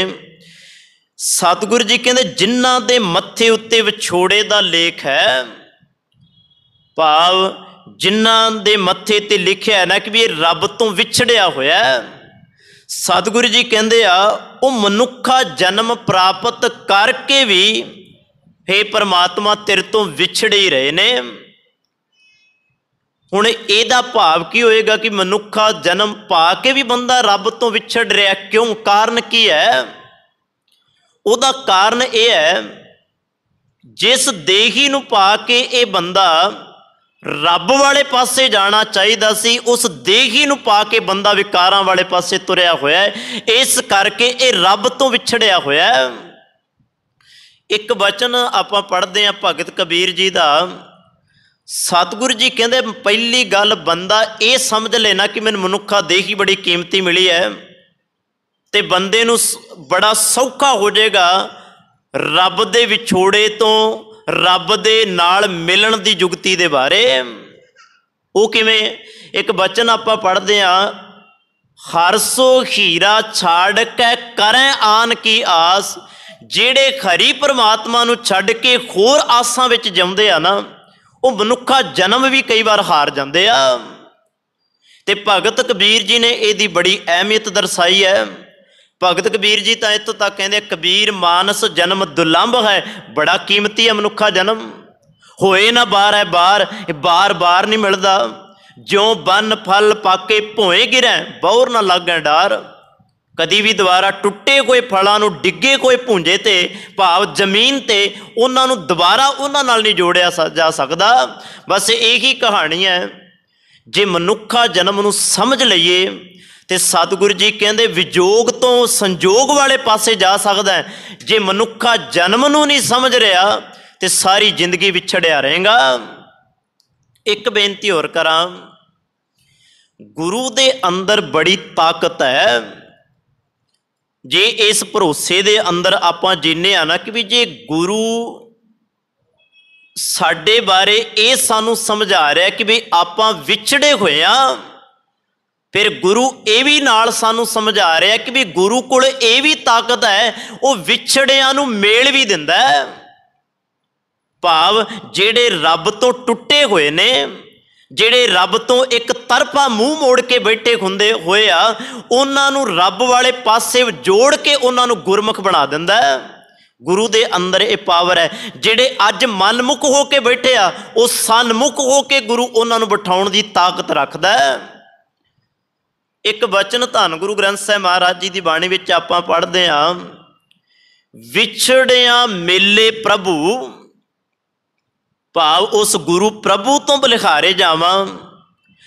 सतगुरु जी कहते जिन्हां दे मत्थे उत्ते विछोड़े दा लेख है, भाव जिन्हां दे मत्थे ते लिखिया है ना कि भी रब तो विछड़िया होया। सतगुरु जी कहते आ, वो मनुखा जन्म प्राप्त करके भी हे परमात्मा तेरे तो विछड़े ही रहे ने। हुण इहदा भाव की होएगा कि मनुखा जन्म पा के भी बंदा रब तो विछड़ रहा, क्यों? कारण की है? उहदा कारण यह है, जिस देही नूं पा के ये बंदा रब वाले पासे जाना चाहिदा सी, उस देही नूं पा के बंदा विकारां वाले पासे तुरिया होया है। इस करके ये रब तो विछड़िया होया है। एक वचन आपां पढ़ते हैं भगत कबीर जी का। सतगुरु जी कहते पहली गल बंदा ये समझ लेना कि मैनूं मनुखा देही बड़ी कीमती मिली है, ते बंदे नूं बड़ा सौखा हो जाएगा रब दे विछोड़े तो रब दे नाल मिलन दी जुगती दे बारे। वो किवें? एक वचन आपां पढ़ते हैं, हरसो हीरा छाड़ के करें आन की आस। जेड़े खरी परमात्मा नूं छड्ड के होर आसां विच जिउंदे आ ना, वो मनुखा जन्म भी कई बार हार जाते आ। ते भगत कबीर जी ने इसकी बड़ी अहमियत दर्शाई है। भगत कबीर जी तो इतों तक कहते कबीर मानस जन्म दुर्लभ है, बड़ा कीमती है मनुखा जन्म। होए ना बार है बार, बार बार नहीं मिलता। ज्यों बन फल पाके भोए गिरै, बौर ना लागै डार। कदी भी दोबारा टुटे कोई फलों नूं डिगे कोई भूंजे ते, भाव जमीन ते उन्होंने दोबारा उन्होंने नाल नहीं जोड़िया जा सकता। बस यही कहानी है। जे मनुखा जन्म नूं समझ लईए तो सतगुरु जी कहते विजोग तो संजोग वाले पासे जा सकता है। जे मनुखा जन्म नूं नहीं समझ रहा तो सारी जिंदगी विछड़िया रहेगा। एक बेनती होर करा, गुरु दे अंदर बड़ी ताकत है। जे इस भरोसे दे अंदर आपां जीने आ ना कि भी जे गुरु साडे बारे ये सानू समझा रहा कि भी आपां विछड़े हुए हाँ, फिर गुरु ये भी नाल सानू समझा रहा कि भी गुरु कोल ये भी ताकत है, वो विछड़ियां नू मेल भी दिंदा है। भाव जेड़े रब तो टुटे हुए ने, जेड़े रब तो एक ਤਰਫਾ ਮੂੰਹ ਮੋੜ ਕੇ ਬੈਠੇ ਹੁੰਦੇ ਹੋਏ ਆ, ਉਹਨਾਂ ਨੂੰ ਰੱਬ ਵਾਲੇ ਪਾਸੇ ਜੋੜ ਕੇ ਉਹਨਾਂ ਨੂੰ ਗੁਰਮੁਖ ਬਣਾ ਦਿੰਦਾ। ਗੁਰੂ ਦੇ ਅੰਦਰ ਇਹ ਪਾਵਰ ਹੈ। ਜਿਹੜੇ ਅੱਜ ਮਨਮੁਖ ਹੋ ਕੇ ਬੈਠੇ ਆ, ਉਹ ਸਨਮੁਖ ਹੋ ਕੇ ਗੁਰੂ ਉਹਨਾਂ ਨੂੰ ਬਿਠਾਉਣ ਦੀ ਤਾਕਤ ਰੱਖਦਾ। ਇੱਕ ਬਚਨ ਧੰਨ ਗੁਰੂ ਗ੍ਰੰਥ ਸਾਹਿਬ ਮਹਾਰਾਜ ਜੀ ਦੀ ਬਾਣੀ ਵਿੱਚ ਆਪਾਂ ਪੜ੍ਹਦੇ ਹਾਂ, ਵਿਛੜਿਆ ਮੇਲੇ ਪ੍ਰਭੂ, ਭਾਵ ਉਸ ਗੁਰੂ ਪ੍ਰਭੂ ਤੋਂ ਬਲਿਹਾਰੇ ਜਾਵਾਂ।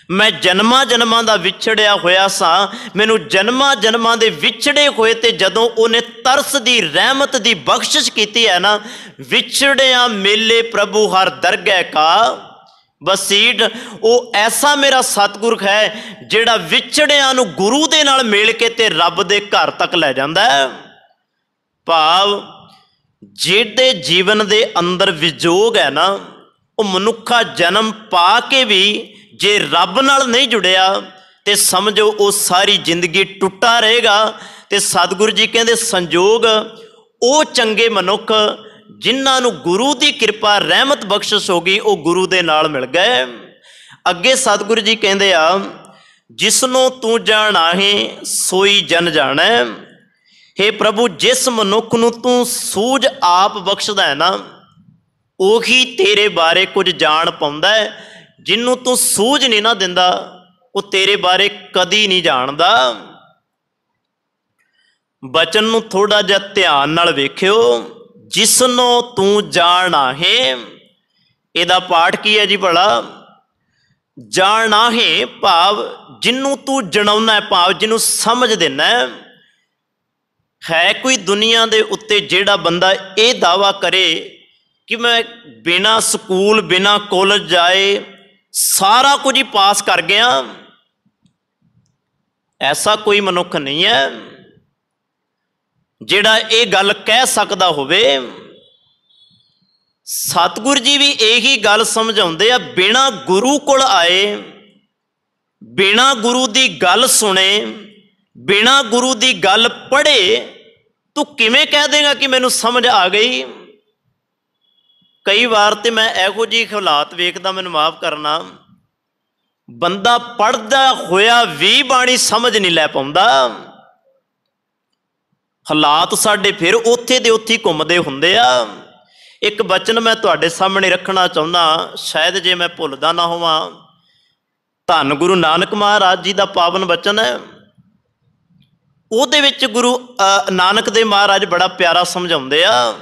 ਮੈਂ ਜਨਮਾਂ ਜਨਮਾਂ ਦਾ ਵਿਛੜਿਆ ਹੋਇਆ ਸਾਂ, ਮੈਨੂੰ ਜਨਮਾਂ ਜਨਮਾਂ ਦੇ ਵਿਛੜੇ ਹੋਏ ਤੇ ਜਦੋਂ ਉਹਨੇ ਤਰਸ ਦੀ ਰਹਿਮਤ ਦੀ ਬਖਸ਼ਿਸ਼ ਕੀਤੀ ਹੈ ਨਾ, ਵਿਛੜਿਆ ਮੇਲੇ ਪ੍ਰਭੂ ਹਰ ਦਰਗਹਿ ਕਾ ਬਸੀੜ। ਉਹ ਐਸਾ ਮੇਰਾ ਸਤਿਗੁਰ ਹੈ ਜਿਹੜਾ ਵਿਛੜਿਆਂ ਨੂੰ ਗੁਰੂ ਦੇ ਨਾਲ ਮਿਲ ਕੇ ਤੇ ਰੱਬ ਦੇ ਘਰ ਤੱਕ ਲੈ ਜਾਂਦਾ ਹੈ। ਭਾਵ ਜਿਹਦੇ ਜੀਵਨ ਦੇ ਅੰਦਰ ਵਿਜੋਗ ਹੈ ਨਾ, ਉਹ ਮਨੁੱਖਾ ਜਨਮ ਪਾ ਕੇ ਵੀ ਜੇ ਰੱਬ ਨਾਲ ਨਹੀਂ ਜੁੜਿਆ ਤੇ ਸਮਝੋ ਉਹ ਸਾਰੀ ਜ਼ਿੰਦਗੀ ਟੁੱਟਾ ਰਹੇਗਾ। ਤੇ ਸਤਿਗੁਰੂ ਜੀ ਕਹਿੰਦੇ ਸੰਜੋਗ ਉਹ ਚੰਗੇ ਮਨੁੱਖ ਜਿਨ੍ਹਾਂ ਨੂੰ ਗੁਰੂ ਦੀ ਕਿਰਪਾ ਰਹਿਮਤ ਬਖਸ਼ਿਸ਼ ਹੋ ਗਈ, ਉਹ ਗੁਰੂ ਦੇ ਨਾਲ ਮਿਲ ਗਏ। ਅੱਗੇ ਸਤਿਗੁਰੂ ਜੀ ਕਹਿੰਦੇ ਆ, ਜਿਸਨੂੰ ਤੂੰ ਜਾਣਾਹੇ ਸੋਈ ਜਨ ਜਾਣੈ। ਹੇ ਪ੍ਰਭੂ, ਜਿਸ ਮਨੁੱਖ ਨੂੰ ਤੂੰ ਸੂਝ ਆਪ ਬਖਸ਼ਦਾ ਹੈ ਨਾ, ਉਹੀ ਤੇਰੇ ਬਾਰੇ ਕੁਝ ਜਾਣ ਪਾਉਂਦਾ ਹੈ। ਜਿਹਨੂੰ ਤੂੰ ਸੂਝ ਨਹੀਂ ਨਾ ਦਿੰਦਾ, ਉਹ ਤੇਰੇ ਬਾਰੇ ਕਦੀ ਨਹੀਂ ਜਾਣਦਾ। ਬਚਨ ਨੂੰ ਥੋੜਾ ਜਿਹਾ ਧਿਆਨ ਨਾਲ ਵੇਖਿਓ। ਜਿਸਨੂੰ ਤੂੰ ਜਾਣਾਹੇ, ਇਹਦਾ ਪਾਠ ਕੀ ਹੈ ਜੀ ਭਲਾ? ਜਾਣਾਹੇ ਭਾਵ ਜਿਹਨੂੰ ਤੂੰ ਜਣਾਉਣਾ, ਭਾਵ ਜਿਹਨੂੰ ਸਮਝ ਦੇਣਾ। ਹੈ ਕੋਈ ਦੁਨੀਆ ਦੇ ਉੱਤੇ ਜਿਹੜਾ ਬੰਦਾ ਇਹ ਦਾਅਵਾ ਕਰੇ ਕਿ ਮੈਂ ਬਿਨਾਂ ਸਕੂਲ ਬਿਨਾਂ ਕਾਲਜ ਜਾਏ ਸਾਰਾ ਕੁਝ ਹੀ ਪਾਸ ਕਰ ਗਿਆ? ਐਸਾ ਕੋਈ ਮਨੁੱਖ ਨਹੀਂ ਹੈ ਜਿਹੜਾ ਇਹ ਗੱਲ ਕਹਿ ਸਕਦਾ ਹੋਵੇ। ਸਤਿਗੁਰ ਜੀ ਵੀ ਇਹੀ ਗੱਲ ਸਮਝਾਉਂਦੇ ਆ, ਬਿਨਾਂ ਗੁਰੂ ਕੋਲ ਆਏ, ਬਿਨਾਂ ਗੁਰੂ ਦੀ ਗੱਲ ਸੁਣੇ, ਬਿਨਾਂ ਗੁਰੂ ਦੀ ਗੱਲ ਪੜ੍ਹੇ, ਤੂੰ ਕਿਵੇਂ ਕਹਿ ਦੇਗਾ ਕਿ ਮੈਨੂੰ ਸਮਝ ਆ ਗਈ? ਕਈ ਵਾਰ ਤੇ ਮੈਂ ਇਹੋ ਜਿਹੀ ਹਾਲਾਤ ਵੇਖਦਾ, ਮੈਨੂੰ ਮਾਫ ਕਰਨਾ, ਬੰਦਾ ਪੜ੍ਹਦਾ ਹੋਇਆ ਵੀ ਬਾਣੀ ਸਮਝ ਨਹੀਂ ਲੈ ਪਾਉਂਦਾ। ਹਾਲਾਤ ਸਾਡੇ ਫਿਰ ਉੱਥੇ ਦੇ ਉੱਥੇ ਘੁੰਮਦੇ ਹੁੰਦੇ ਆ। ਇੱਕ ਬਚਨ ਮੈਂ ਤੁਹਾਡੇ ਸਾਹਮਣੇ ਰੱਖਣਾ ਚਾਹੁੰਦਾ, ਸ਼ਾਇਦ ਜੇ ਮੈਂ ਭੁੱਲਦਾ ਨਾ ਹੋਵਾਂ। ਧੰਨ ਗੁਰੂ ਨਾਨਕ ਮਹਾਰਾਜ ਜੀ ਦਾ ਪਾਵਨ ਬਚਨ ਹੈ। ਉਹਦੇ ਵਿੱਚ ਗੁਰੂ ਨਾਨਕ ਦੇ ਮਹਾਰਾਜ ਬੜਾ ਪਿਆਰਾ ਸਮਝਾਉਂਦੇ ਆ,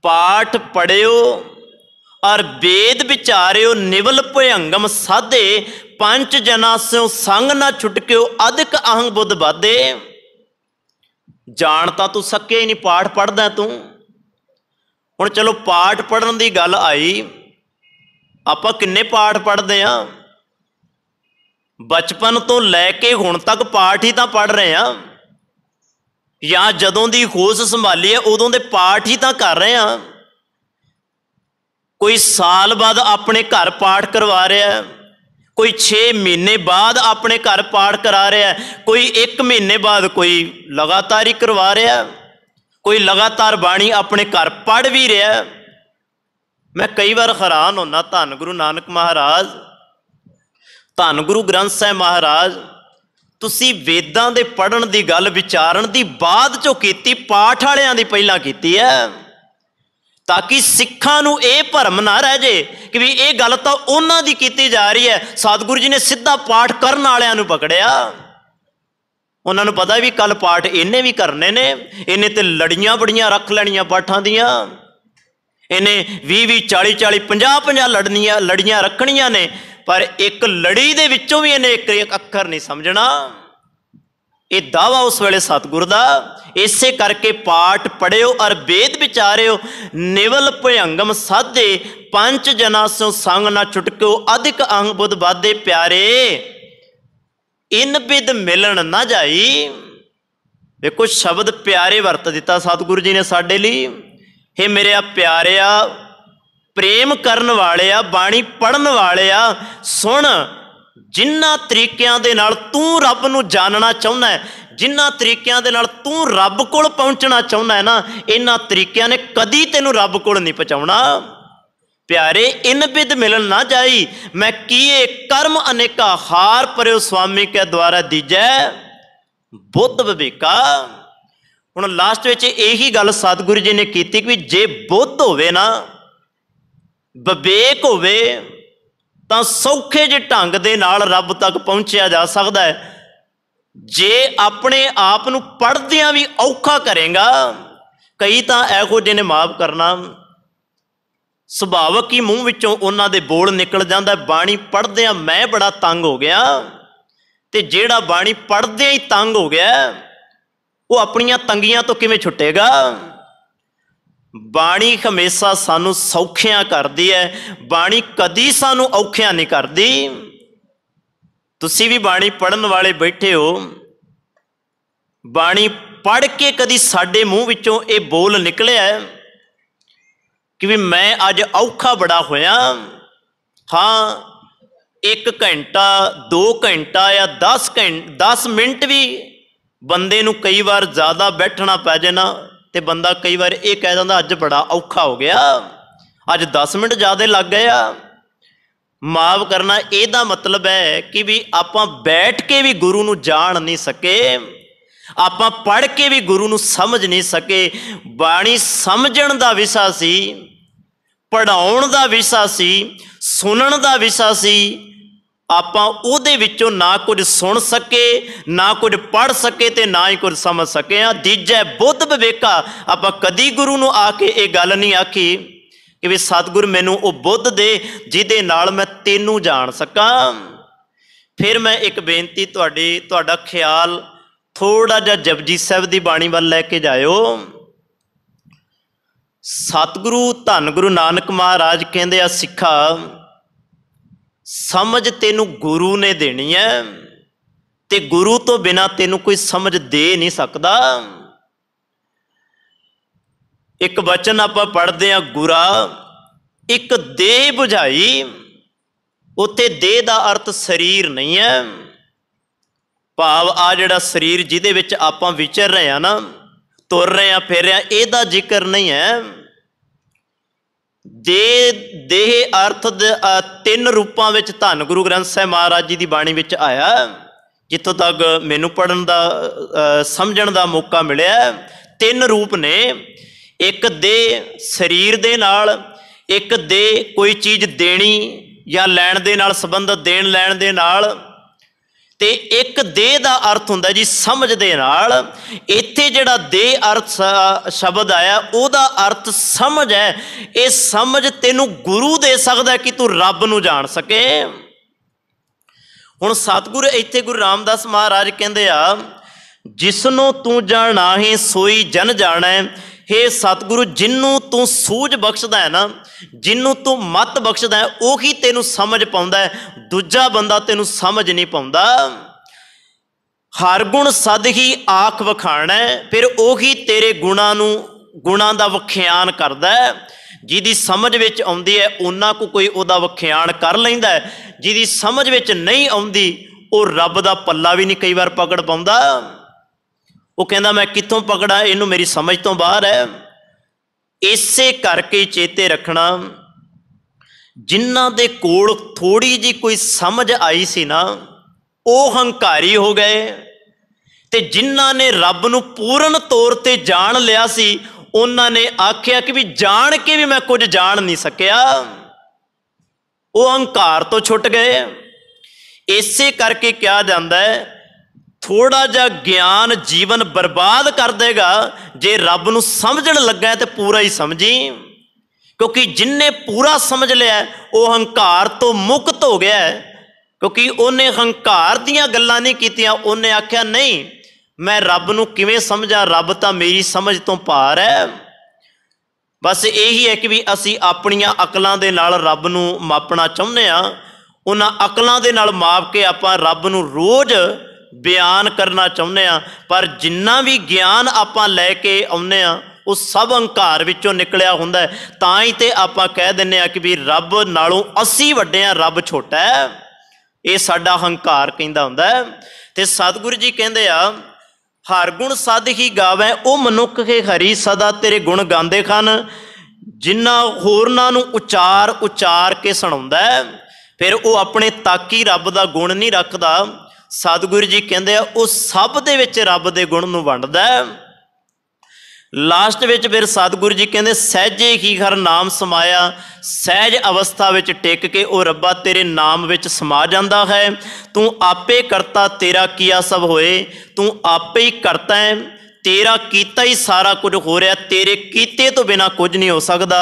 ਪਾਠ ਪੜਿਓ ਔਰ ਵੇਦ ਵਿਚਾਰਿਓ, ਨਿਵਲ ਭਯੰਗਮ ਸਾਧੇ, ਪੰਜ ਜਨਾ ਸਿਓ ਸੰਗ ਨਾ ਛੁਟਕਿਓ, ਅਧਿਕ ਅਹੰਗ ਬੁੱਧ ਬਾਧੇ। ਜਾਣ ਤਾਂ ਤੂੰ ਸਕਿਆ ਹੀ ਨਹੀਂ, ਪਾਠ ਪੜ੍ਹਦਾ ਤੂੰ। ਹੁਣ ਚਲੋ ਪਾਠ ਪੜ੍ਹਨ ਦੀ ਗੱਲ ਆਈ, ਆਪਾਂ ਕਿੰਨੇ ਪਾਠ ਪੜ੍ਹਦੇ ਹਾਂ? ਬਚਪਨ ਤੋਂ ਲੈ ਕੇ ਹੁਣ ਤੱਕ ਪਾਠ ਹੀ ਤਾਂ ਪੜ੍ਹ ਰਹੇ ਹਾਂ, ਜਾਂ ਜਦੋਂ ਦੀ ਹੋਸ਼ ਸੰਭਾਲੀ ਹੈ ਉਦੋਂ ਦੇ ਪਾਠ ਹੀ ਤਾਂ ਕਰ ਰਹੇ ਹਾਂ। ਕੋਈ ਸਾਲ ਬਾਅਦ ਆਪਣੇ ਘਰ ਪਾਠ ਕਰਵਾ ਰਿਹਾ, ਕੋਈ 6 ਮਹੀਨੇ ਬਾਅਦ ਆਪਣੇ ਘਰ ਪਾਠ ਕਰਾ ਰਿਹਾ, ਕੋਈ 1 ਮਹੀਨੇ ਬਾਅਦ ਕੋਈ ਲਗਾਤਾਰ ਹੀ ਕਰਵਾ ਰਿਹਾ, ਕੋਈ ਲਗਾਤਾਰ ਬਾਣੀ ਆਪਣੇ ਘਰ ਪੜ੍ਹ ਵੀ ਰਿਹਾ। ਮੈਂ ਕਈ ਵਾਰ ਹੈਰਾਨ ਹੁੰਦਾ, ਧੰਨ ਗੁਰੂ ਨਾਨਕ ਮਹਾਰਾਜ, ਧੰਨ ਗੁਰੂ ਗ੍ਰੰਥ ਸਾਹਿਬ ਮਹਾਰਾਜ, ਤੁਸੀਂ ਵੇਦਾਂ ਦੇ ਪੜ੍ਹਨ ਦੀ ਗੱਲ ਵਿਚਾਰਨ ਦੀ ਬਾਅਦ ਚੋਂ ਕੀਤੀ, ਪਾਠ ਵਾਲਿਆਂ ਦੀ ਪਹਿਲਾਂ ਕੀਤੀ ਹੈ, ਤਾਂ ਕਿ ਸਿੱਖਾਂ ਨੂੰ ਇਹ ਭਰਮ ਨਾ ਰਹਿ ਜੇ ਕਿ ਵੀ ਇਹ ਗੱਲ ਤਾਂ ਉਹਨਾਂ ਦੀ ਕੀਤੀ ਜਾ ਰਹੀ ਹੈ। ਸਤਿਗੁਰੂ ਜੀ ਨੇ ਸਿੱਧਾ ਪਾਠ ਕਰਨ ਵਾਲਿਆਂ ਨੂੰ ਪਕੜਿਆ। ਉਹਨਾਂ ਨੂੰ ਪਤਾ ਵੀ ਕੱਲ ਪਾਠ ਇਹਨੇ ਵੀ ਕਰਨੇ ਨੇ, ਇਹਨੇ ਤੇ ਲੜੀਆਂ ਬੜੀਆਂ ਰੱਖ ਲੈਣੀਆਂ ਪਾਠਾਂ ਦੀਆਂ, ਇਹਨੇ 20-20, 40-40, 50-50 ਲੜੀਆਂ ਰੱਖਣੀਆਂ ਨੇ, ਪਰ ਇੱਕ ਲੜੀ ਦੇ ਵਿੱਚੋਂ ਵੀ ਇਹਨੇ ਇੱਕ ਅੱਖਰ ਨਹੀਂ ਸਮਝਣਾ। ਇਹ ਦਾਵਾ ਉਸ ਵੇਲੇ ਸਤਿਗੁਰ ਦਾ। ਇਸੇ ਕਰਕੇ ਪਾਠ ਪੜਿਓ ਔਰ ਵੇਦ ਵਿਚਾਰਿਓ, ਨਿਵਲ ਭਯੰਗਮ ਸਾਧੇ, ਪੰਜ ਜਨਾ ਸਿਓ ਸੰਗ ਨਾ ਛੁਟਕਿਓ, ਅਧਿਕ ਅਹੰਗ ਬੁੱਧ ਬਾਧੇ। ਪਿਆਰੇ ਇਨ ਬਿਦ ਮਿਲਣ ਨਾ ਜਾਈ। ਵੇਖੋ ਸ਼ਬਦ ਪਿਆਰੇ ਵਰਤ ਦਿੱਤਾ ਸਤਿਗੁਰੂ ਜੀ ਨੇ ਸਾਡੇ ਲਈ। ਹੇ ਮੇਰਿਆ ਪਿਆਰਿਆ, ਪ੍ਰੇਮ ਕਰਨ ਵਾਲਿਆ, ਬਾਣੀ ਪੜ੍ਹਨ ਵਾਲਿਆ, ਸੁਣ, ਜਿਨ੍ਹਾਂ ਤਰੀਕਿਆਂ ਦੇ ਨਾਲ ਤੂੰ ਰੱਬ ਨੂੰ ਜਾਣਨਾ ਚਾਹੁੰਦਾ ਹੈ, ਜਿਨ੍ਹਾਂ ਤਰੀਕਿਆਂ ਦੇ ਨਾਲ ਤੂੰ ਰੱਬ ਕੋਲ ਪਹੁੰਚਣਾ ਚਾਹੁੰਦਾ ਹੈ ਨਾ, ਇਹਨਾਂ ਤਰੀਕਿਆਂ ਨੇ ਕਦੀ ਤੈਨੂੰ ਰੱਬ ਕੋਲ ਨਹੀਂ ਪਹੁੰਚਾਉਣਾ। प्यारे इन विद मिलन ना जाई, मैं किए कर्म अनेका, हार परयो स्वामी के द्वारा दीजै बुद्ध विवेका। हुण लास्ट विच यही गल सतगुरु जी ने की कि जे बुद्ध होवे ना, विवेक होवे, तां सौखे जे ढंग दे नाल रब तक पहुंचिया जा सकदा है। जे अपने आप नूं पढ़दियां भी औखा करेगा, कई तां इहो ਜਿਹੇ ने माफ करना ਸੁਭਾਵਕ ਹੀ ਮੂੰਹ ਵਿੱਚੋਂ ਉਹਨਾਂ ਦੇ ਬੋਲ ਨਿਕਲ ਜਾਂਦਾ, ਬਾਣੀ ਪੜ੍ਹਦਿਆਂ ਮੈਂ ਬੜਾ ਤੰਗ ਹੋ ਗਿਆ। ਤੇ ਜਿਹੜਾ ਬਾਣੀ ਪੜ੍ਹਦਿਆਂ ਹੀ ਤੰਗ ਹੋ ਗਿਆ, ਉਹ ਆਪਣੀਆਂ ਤੰਗੀਆਂ ਤੋਂ ਕਿਵੇਂ ਛੁੱਟੇਗਾ। ਬਾਣੀ ਹਮੇਸ਼ਾ ਸਾਨੂੰ ਸੌਖਿਆਂ ਕਰਦੀ ਹੈ, ਬਾਣੀ ਕਦੀ ਸਾਨੂੰ ਔਖਿਆਂ ਨਹੀਂ ਕਰਦੀ। ਤੁਸੀਂ ਵੀ ਬਾਣੀ ਪੜ੍ਹਨ ਵਾਲੇ ਬੈਠੇ ਹੋ, ਬਾਣੀ ਪੜ੍ਹ ਕੇ ਕਦੀ ਸਾਡੇ ਮੂੰਹ ਵਿੱਚੋਂ ਇਹ ਬੋਲ ਨਿਕਲਿਆ कि भी मैं अज औखा बड़ा होया। हाँ, 1 घंटा 2 घंटा या 10 मिनट भी बंदे नूं कई बार ज़्यादा बैठना पै जाए ना, तो बंदा कई बार ये कह दिंदा अज बड़ा औखा हो गया, अज 10 मिनट ज़्यादा लग गए आ। माफ करना, इहदा मतलब है कि भी आपां बैठ के भी गुरु नूं जान नहीं सके, आपां पढ़ के भी गुरु नूं समझ नहीं सके। बाणी समझण दा विषा सी, पढ़ाउण दा विषा सी, सुनण दा विषा सी, आपां उहदे विचों ना कुछ सुन सके, ना कुछ पढ़ सके, ते ना ही कुछ समझ सके। दीजै बुद्ध विवेका, आपां कदी गुरु नूं आके ये गल नहीं आखी कि भी सतगुर मैनू वो बुद्ध दे जिहदे नाल मैं तैनूं जान सकां। फिर मैं एक बेनती तुहाडा ख्याल थोड़ा जिहा जपजी साहिब दी बाणी वाल लैके जाओ। सतगुरु धन गुरु नानक महाराज कहते आ, सिखा समझ तेनू गुरु ने देनी है, ते गुरु तो बिना तेनू कोई समझ दे नहीं सकता। एक वचन आप पढ़ते हैं, गुरा एक देह बुझाई, उत्थे देह का अर्थ शरीर नहीं है। भाव आ जिहड़ा शरीर जिहदे विच आपां विचर रहे हैं ना, तुर रहे हैं, फिर रहे हैं, इहदा जिक्र नहीं है। देह अर्थ 3 रूपां विच धन गुरु ग्रंथ साहिब महाराज जी की बाणी विच आया, जिथों तक मैनू पढ़न दा समझण दा मौका मिलिया। 3 रूप ने, एक देह शरीर दे नाल, एक देह कोई चीज़ देनी या लैण दे नाल संबंधित, देण लैण दे नाल, ते एक देह का अर्थ हुंदा जी समझ दे नाल। इत्थे जिहड़ा देह अर्थ शब्द आया, उहदा अर्थ समझ है। ये समझ तेनू गुरु दे सकदा कि तू रब नूं जान सके। हुण सतगुर इत्थे गुरु रामदास महाराज कहंदे आ, जिसनों तू जाना है सोई जन जाना है। हे सतगुरु, जिन्नू तू सूझ बख्शदा है ना, जिन्नू तू मत बख्शदा है, उही तेनू समझ पाउंदा है, दूजा बंदा तेनू समझ नहीं पाउंदा। हर गुण सद ही आख वखाणा है, फिर उही तेरे गुणां दा वख्यान करदा है। जिहदी समझ विच आउंदी है उन्हां को कोई उहदा वख्यान कर लैंदा है, जिहदी समझ विच नहीं आउंदी वो रब दा पल्ला भी नहीं कई बार पकड़ पाउंदा। वो कहता मैं कितों पकड़ा, इनू मेरी समझ तो बाहर है। इसे करके चेते रखना, जिन्हां दे कोल थोड़ी जी कोई समझ आई सी ना, वो हंकारी हो गए, ते जिन्हां ने रब नूं पूर्ण तौर ते जान लिया सी, उन्हां ने आख्या कि भी जान के भी मैं कुछ जान नहीं सकिया, वो हंकार तो छुट गए। इसे करके क्या जाता है, थोड़ा जा ज्ञान जीवन बर्बाद कर देगा। जे रब नूं समझण लगा तो पूरा ही समझी, क्योंकि जिन्ने पूरा समझ लिया वो हंकार तो मुक्त हो गया है। क्योंकि उन्हें हंकार दियां गल्लां नहीं कीतियां, उन्हें आख्या नहीं मैं रब नूं किवें समझा, रब तां मेरी समझ तो पार है। बस यही है कि भी असी अपनियां अकलां दे नाल रब नूं मापना चाहुंदे आ, उन्हां अकलां दे नाल माप के आपां रब नूं रोज़ बयान करना चाहुंदे आ। पर जिन्ना भी ज्ञान आपां लैके आउंदे आ वो सब हंकार विचों निकलिया हुंदा है। तां ही ते आपां कह दिंदे आ कि भी रब नालों असी वड्डे आ, रब छोटा है। ये साडा हंकार कहंदा हुंदा है। ते सतगुरु जी कहंदे आ, हर गुण सद ही गावै, ओ मनुख के हरी सदा तेरे गुण गांदे खन। जिन्ना होरनां नूं उचार उचार के सुणाउंदा है, फिर वो अपने तक ही रब दा गुण नहीं रखदा। सतगुरु जी कहंदे आ वो सब दे विच रब दे गुण नूं वंडदा है। लास्ट विच फिर सतगुरु जी कहंदे सहजे ही हर नाम समाया, सहज अवस्था विच टिक के ओ रब्बा तेरे नाम विच समा जांदा है। तू आपे करता तेरा किया सब होए, तू आपे ही करता है, तेरा कीता ही सारा कुछ हो रहा, तेरे कीते तो बिना कुछ नहीं हो सकता।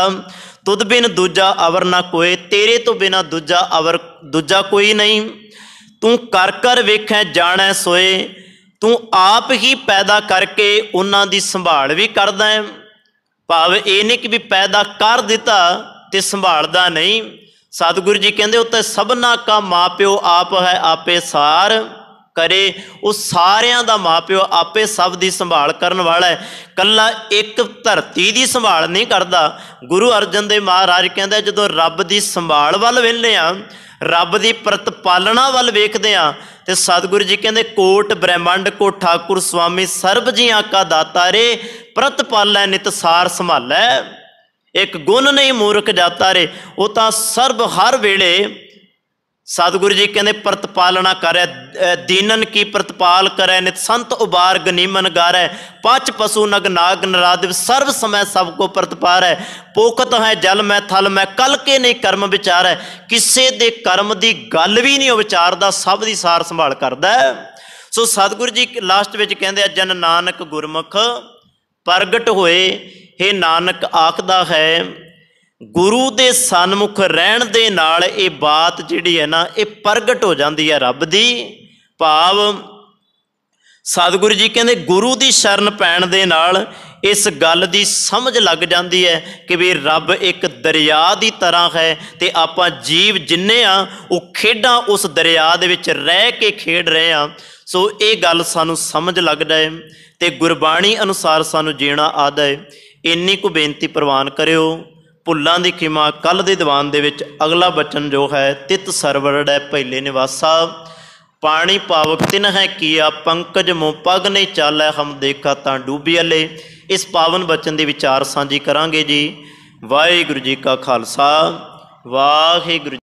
तुद बिन दूजा अवर ना कोई, तेरे तो बिना दूजा कोई नहीं। तू कर कर वेखै जाणै सोए, तू आप ही पैदा करके उन्हां दी संभाल भी करदा है। भाव ये नहीं कि भी पैदा कर दिता ते संभालदा नहीं। सतगुरु जी कहंदे उत्ते सबना का माँ प्यो आप है, आपे सार करे। उस सारियां दा माँ प्यो आपे सब दी संभाल करन वाला है, कल्ला एक धरती दी संभाल नहीं करदा। गुरु अर्जन देव महाराज कहंदे जदों रब दी संभाल वल वेखदे आ, रब दी प्रतिपालना वल वेखदे आ, ते सतगुरु जी कहंदे कोट ब्रह्मंड को ठाकुर स्वामी सर्ब जियां का दाता रे, प्रतिपालै नित सार संभालै। एक गुण नहीं मूर्ख जाता रे, वो तां सर्ब हर वेले सतगुरु जी कहंदे प्रतिपालना करे, दीनन की प्रतिपाल करे, नित संत उबार गनीमन गारै, पच पशु नग नाग नरादिव सर्व समय सबको प्रतिपार है। पोखत है जल में थल में, कल के नहीं कर्म विचार है, किसे दे कर्म दी गल भी नहीं विचारदा, सब दी सार संभाल करदा है। सो सतगुरु जी लास्ट विच कहंदे जन नानक गुरमुख प्रगट होए, हे नानक आखदा है गुरु दे सन्मुख रहण दे नाल ये बात जिहड़ी है ना ये प्रगट हो जाती है रब दी। भाव सतगुरु जी कहंदे गुरु दी शरण पैण दे नाल इस गल दी समझ लग जाती है कि भी रब एक दरिया की तरह है, तो आपां जीव जिन्ने आ वो खेडां उस दरिया दे विच रह के खेड रहे हैं। सो ये गल सानू समझ लग जाए तो गुरबाणी अनुसार सानू जीना आदा है। इन्नी को बेनती प्रवान करियो। भुल्लां दी खिमा। कल दे दीवान दे विच अगला बचन जो है तित सरवड़ है पहले निवासा, पानी पावक तिन है किया, पंकज मोह पग नहीं चालै, हम देखा तां डूबियले। इस पावन बचन के विचार साझी करांगे जी। वाहिगुरू जी का खालसा, वाहिगुरू।